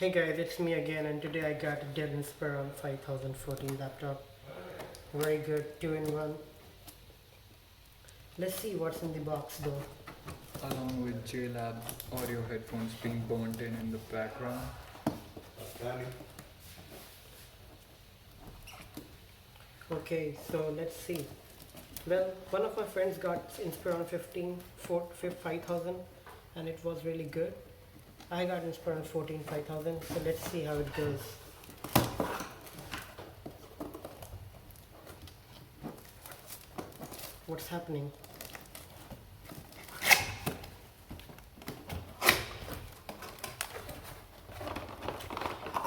Hey guys, it's me again, and today I got a Dell Inspiron 5014 laptop. Very good, 2-in-1. Let's see what's in the box though. Along with JLab audio headphones being burnt in the background. Okay, so let's see. Well, one of my friends got Inspiron 5000 and it was really good. I got Inspiron 5000, so let's see how it goes. What's happening?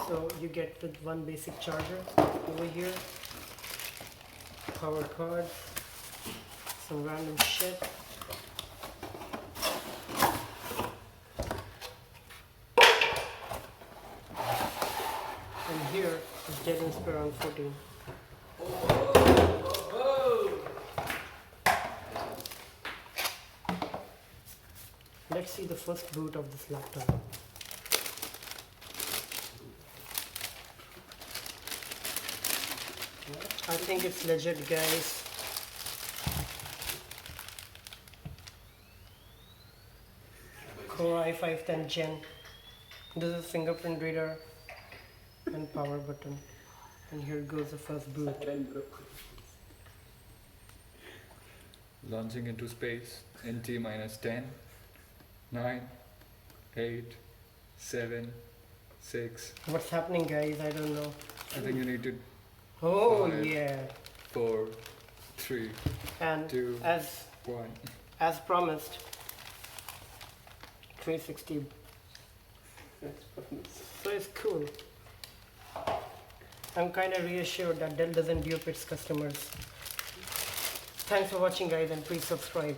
So you get with one basic charger over here, power cord, some random shit. And here is Dell Inspiron 14. Let's see the first boot of this laptop. I think it's legit, guys. Core i5 Gen. This is fingerprint reader and power button. And here goes the first boot. Launching into space in T-10, 9, 8, 7, 6. What's happening, guys? I don't know. I think you need to. Oh 5, yeah. 4, 3, And 2, as 1. promised, 360. So it's cool. I'm kind of reassured that Dell doesn't dupe its customers. Thanks for watching, guys, and please subscribe.